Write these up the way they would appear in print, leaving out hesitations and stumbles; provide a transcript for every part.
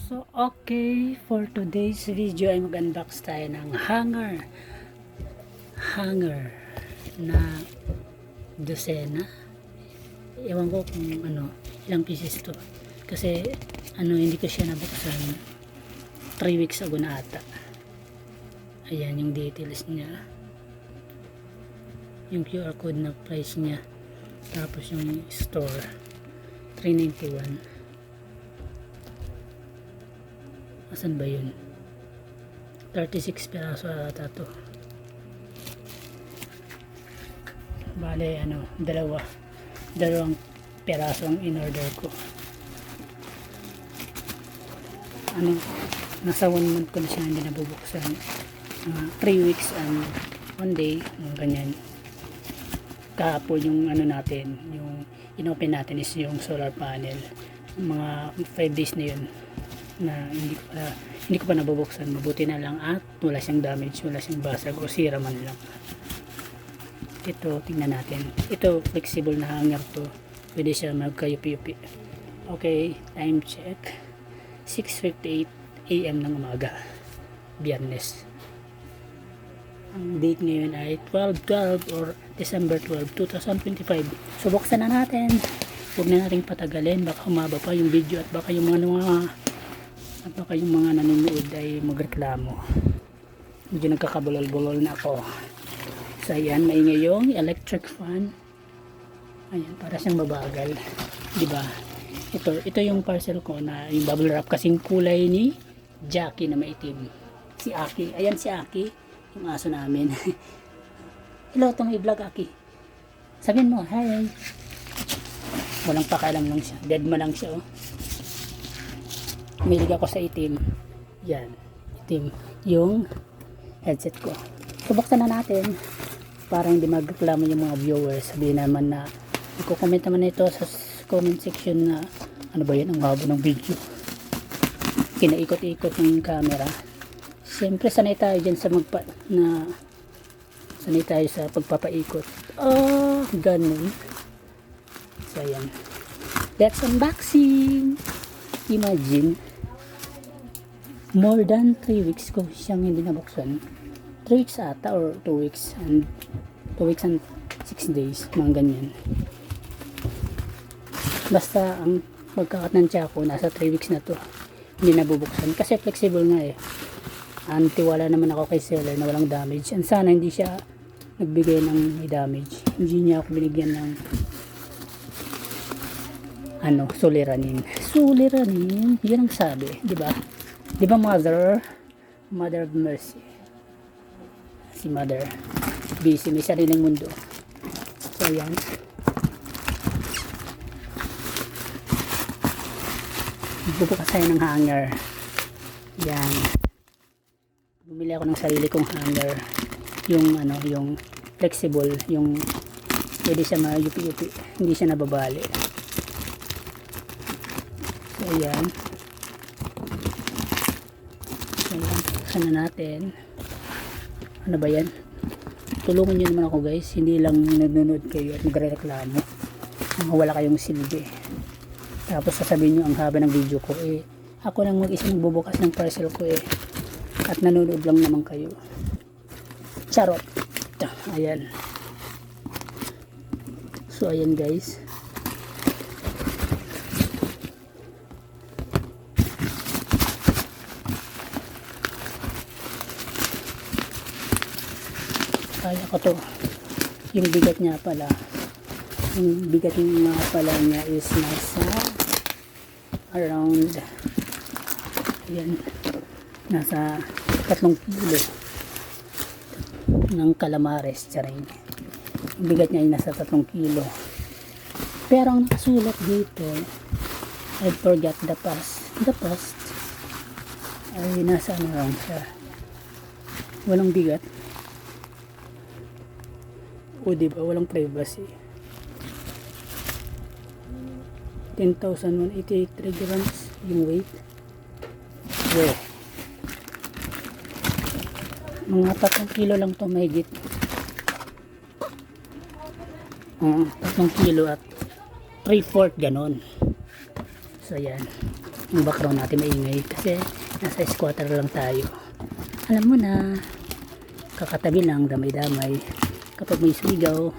So, okay, for today's video ay mag-unbox tayo ng hanger na dosena. Ewan ko kung ilang pieces to, kasi hindi ko siya nabuksan 3 weeks ago na ata. Ayan yung details niya, yung QR code na price niya, tapos yung store $391. Asan ba yun? 36 piraso ata to. Bale dalawang piraso ang in-order ko. Nasa 1 month ko na siya hindi nabubuksan. 3 weeks and 1 day, ganyan. Kahapon yung natin, yung inopen natin is yung solar panel. Mga 5 days na yun na hindi ko pa nabubuksan. Mabuti na lang at wala siyang damage, wala siyang basag o sira man lang. Ito, tingnan natin. Ito, flexible na hanger to. Pwede siya magkayupi-yupi. Okay, time check. 6:58 AM ng umaga, Biyernes. Ang date ngayon ay 12/12 or December 12, 2025. So buksan na natin. Huwag na nating patagalin, baka humaba pa yung video at baka yung mga nanonood ay magreklamo. Medyo nagkakabulol-bulol na ako. So ayan, maingay yung electric fan. Ayan, para siyang mabagal, diba? Ito yung parcel ko na yung bubble wrap kasing kulay ni Jackie na maitim. Si Aki, ayan si Aki, yung aso namin. Hello, itong i-vlog Aki. Sabihin mo, hi. Walang pakialam lang siya, dead ma lang siya, oh. Milig ako sa itim. Yan, itim yung headset ko. So buksan na natin para hindi magreklamo yung mga viewers. Sabihin naman na i-comment naman na ito sa comment section na ano ba yan, ang habo ng video, kinaikot-ikot yung camera. Siyempre sanay tayo dyan sa sanay tayo sa pagpapaikot. Ganun. So ayan, that's unboxing. Imagine, more than 3 weeks ko siyang hindi nabuksan. 3 weeks ata or 2 weeks and 6 days, mga ganyan. Basta ang pagkakat ng tsako nasa 3 weeks na to, hindi nabubuksan kasi flexible nga eh. Tiwala naman ako kay seller na walang damage, and sana hindi siya nagbigay ng may damage. Hindi niya ako binigyan ng suliranin, yan ang sabi, di ba mother of mercy, si mother busy, may sariling mundo. So yan, bubukas tayo ng hanger. Yan, bumili ako ng sarili kong hanger, yung flexible, yung pwede siya mayupi-yupi, hindi siya nababali. So ayan, buksan na natin. Ano ba yan? Tulungan nyo naman ako guys, hindi lang nanonood kayo at magre-reklamo wala kayong silbi, tapos sasabihin nyo ang haba ng video ko. Ako lang mag-isa magbubukas ng parcel ko at nanonood lang naman kayo. Charot. Ayan. So ayan guys, kaya ko to. Yung bigat niya pala niya is nasa around, ayan, nasa 3 kilo ng calamares. Yung bigat niya ay nasa 3 kilo, pero ang nakasulat dito, I forgot the past ay nasa lang siya, walang bigat. Diba, walang privacy. 10,183 grams yung weight. Mga 3 kilo lang to, mahigit. 3 kilo at 3/4 ganon. So yan, yung background natin maingay kasi nasa squatter lang tayo. Alam mo na, kakatabi lang, damay-damay. Kapag may sigaw,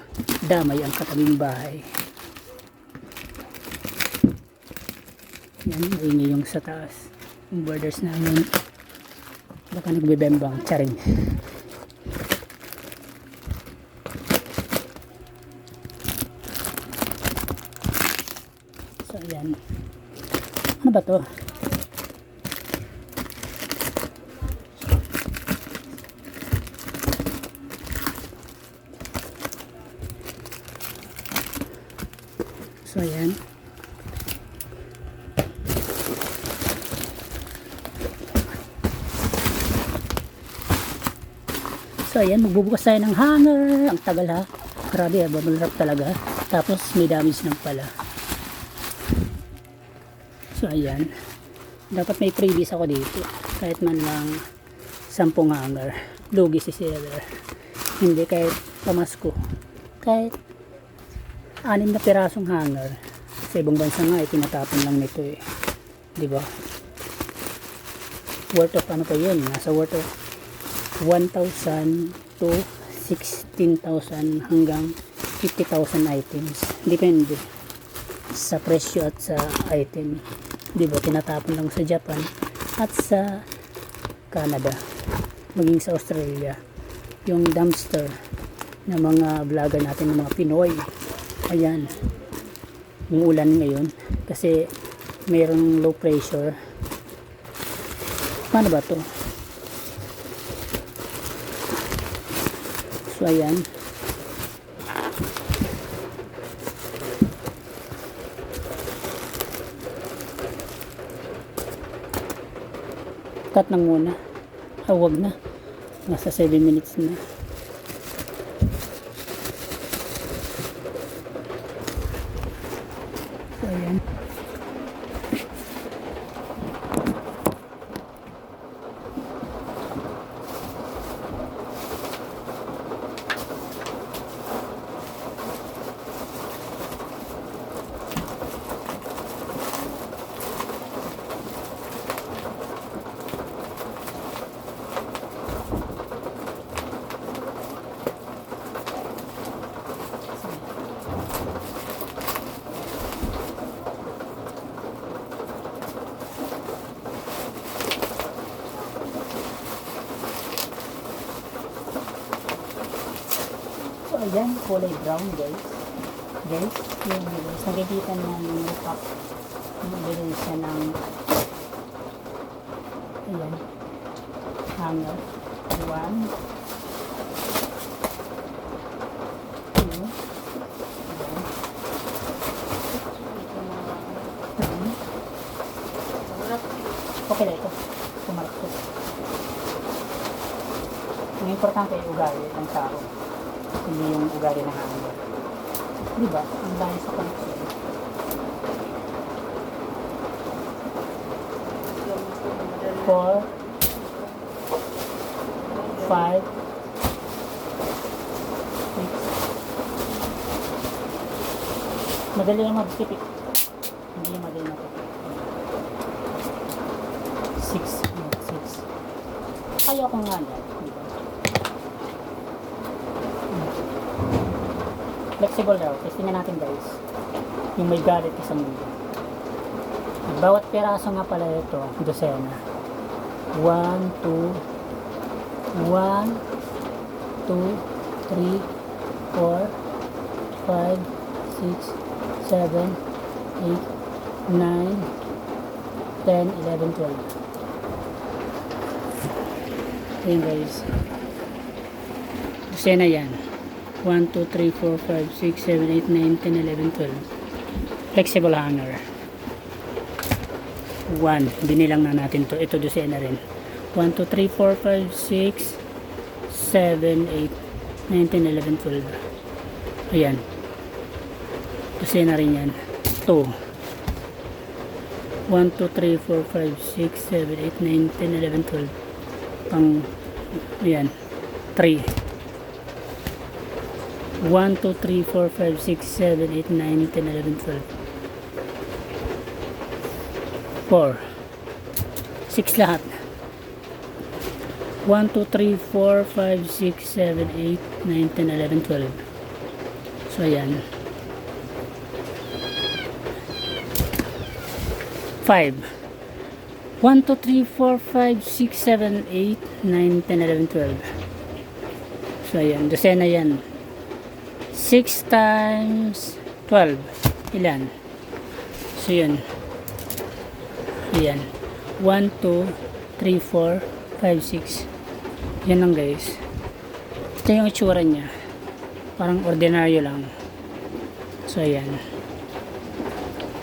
damay ang katabing bahay. Yan, maingay yung sa taas. Yung borders namin, baka nagbebembang, charing. So yan, ano ba to? So ayan. So ayan, magbubukas tayo ng hanger. Ang tagal ha. Grabe ha, bubble wrap talaga. Tapos may damage lang pala. So ayan. Dapat may freebies ako dito. Kahit man lang 10 hanger. Lugi si seller. Hindi kahit pamasko. Kahit 6 na pirasong hanger. Sa ibang bansa nga tinatapon lang nito eh. 'Di ba? Worth of ano pa 'yun? Nasa worth of 1,000 to 16,000 hanggang 50,000 items. Depende sa presyo at sa item. 'Di ba? Tinatapon lang sa Japan at sa Canada. Maging sa Australia. Yung dumpster na mga vlogger natin ng mga Pinoy. Ayan, umuulan ngayon kasi mayroong low pressure. Paano ba to? So ayan, cut lang muna. Huwag na, nasa 7 minutes na. Ayan. So ayan, kulay brown guys. Guys, yung guys, nakikita naman yung top. Nabili siya ng ayan, hanger. 1, 2, okay na ito. Pumarap ko. Ang importante yung ugali ng tao. Hindi yung ugali ng hanger. Diba? Ang dahil sa connection. Four, 5, 6. Madali lang magtipik. Hindi madali matipik. 6. 6. Kaya ko nga yan. Diba? Flexible daw. Testingnan natin guys. Yung may galit isang dito. Bawat peraso nga pala ito, dosena. 1, 2, 1, 2, 3, 4, 5, 6, 7, 8, 9, 10, 11, 12. Ayan guys. Dosena yan. 1, 2, 3, 4, 5, 6, 7, 8, 9, 10, 11, 12. Flexible hanger. 1. Binilang na natin to. Ito dosena rin. 1, 2, 3, 4, 5, 6, 7, 8, 9, 10, 11, 12. Ayan. Dosena rin yan. 2. 1, 2, 3, 4, 5, 6, 7, 8, 9, 10, 11, 12. Pang, ayan. 3. 1, 2, 3, 4, 5, 6, 7, 8, 9, 10, 11, 12. 4, 6 lahat. 1, 2, 3, 4, 5, 6, 7, 8, 9, 10, 11, 12. So ayan. 5. 1, 2, 3, 4, 5, 6, 7, 8, 9, 10, 11, 12. So ayan, dosena yan. 6 times 12. Ilan? So yun. Ayan. 1, 2, 3, 4, 5, 6. Yan lang guys. Ito yung itsura niya. Parang ordinaryo lang. So ayan.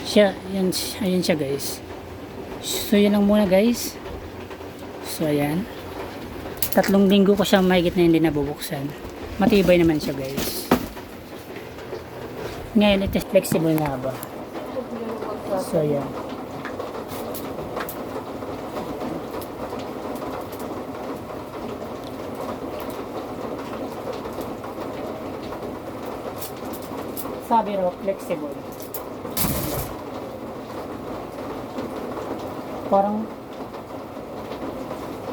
Ayan siya guys. So yan lang muna guys. So ayan. 3 linggo ko siya mahigit na hindi nabubuksan. Matibay naman siya guys. Ngayon ito flexible na ba? So ayan. Sabi raw flexible. Parang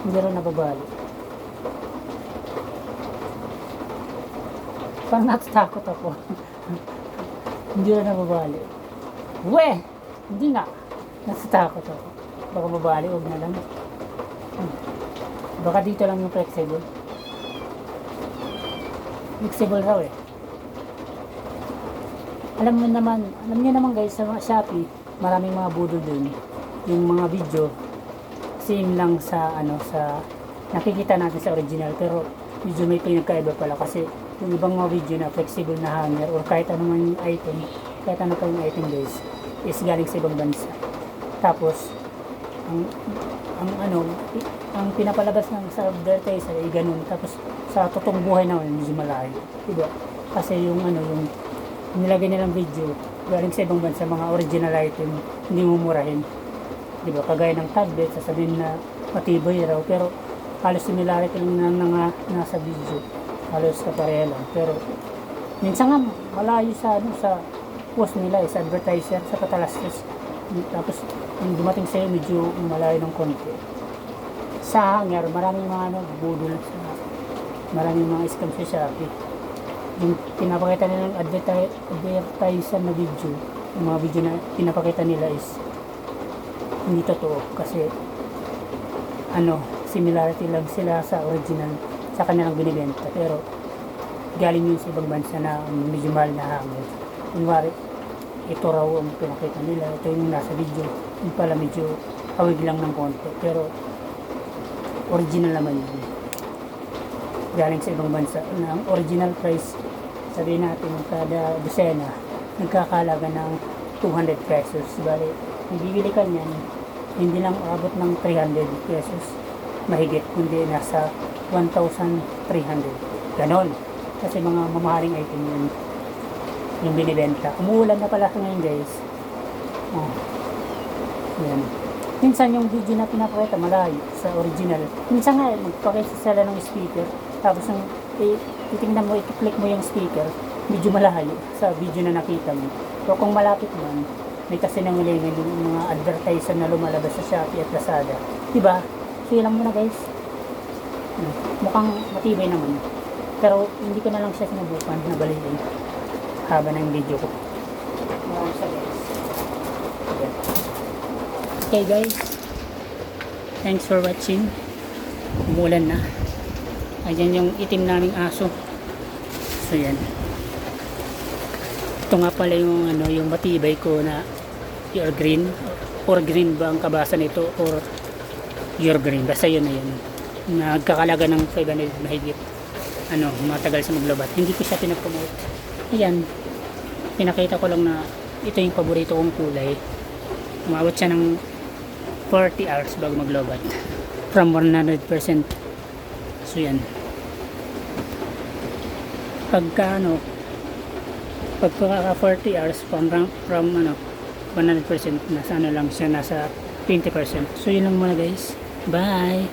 hindi rin nababali. Parang natatakot ako. Hindi rin nababali. Weh! Hindi nga. Natatakot ako. Baka mabali, huwag na lang. Baka dito lang yung flexible. Flexible raw eh. Alam niyo naman guys, sa mga Shopee, maraming mga budol dun. Yung mga video, same lang sa nakikita natin sa original, pero medyo may pinagkaiba pala kasi yung ibang mga video na flexible na hanger or kahit anong item, kahit ano pa yung item guys, is galing sa ibang bansa. Tapos, ang pinapalabas ng sa advertiser ay ganun. Tapos, sa totoong buhay naman, medyo malayo. Diba? Kasi yung nilagay nilang video, galing sa ibang bansa, mga original item, hindi mumurahin. Diba? Kagaya ng tablet, sasabihin na matibay raw, pero halos similarity lang na nasa video. Halos kapareha lang. Pero, minsan nga, malayo sa post nila, sa advertiser, sa katalastas. Tapos, yung dumating sa'yo, medyo malayo ng konti. Sa hanger, maraming mga budol, maraming mga scam sa Shopee. Yung pinapakita nilang advertiser na video, yung mga video na pinapakita nila is hindi totoo kasi similarity lang sila sa original sa kanilang binibenta, pero galing yun sa ibang bansa na medyo mahal na hanger. Kunwari, ito raw ang pinakita nila, ito yung nasa video, yung pala medyo hawig lang ng konti, pero original naman yun, galing sa ibang bansa. Ang original price, sabihin natin kada dosena nagkakalaga ng 200 pesos. Bali, bibili ka niyan, hindi lang abot ng 300 pesos mahigit, kundi nasa 1,300 ganon, kasi mga mamahaling item yun yung binibenta. Umuulan na pala ngayon guys. Yan. Minsan yung video na pinapakita malayo sa original, minsan nga magpakita sila ng speaker, tapos yung titingnan mo, i-click mo yung speaker, medyo malayo sa video na nakita mo. So kung malapit man, may kasi nangulingan yung mga advertiser na lumalabas sa Shopee at Lazada, diba? So yun lang muna guys. Mukhang matibay naman, pero hindi ko na lang siya sinubukan na balikin haba ng video ko. Maraming siya guys. Okay guys, thanks for watching. Umulan na. Ayan yung itim naming aso. So yan. Ito nga pala yung yung matibay ko na your green, or green ba ang kabasa nito, or your green, basta yun na yun. Nagkakalaga ng 500 mahigit. Matagal sa maglabat. Hindi ko siya pinapromote. Ayan, pinakita ko lang na ito yung paborito kong kulay. Umabot siya ng 40 hours bago maglobat from 100%. So yan, pagka 40 hours from 100%, nasa lang siya, nasa 20%. So yun lang muna guys, bye.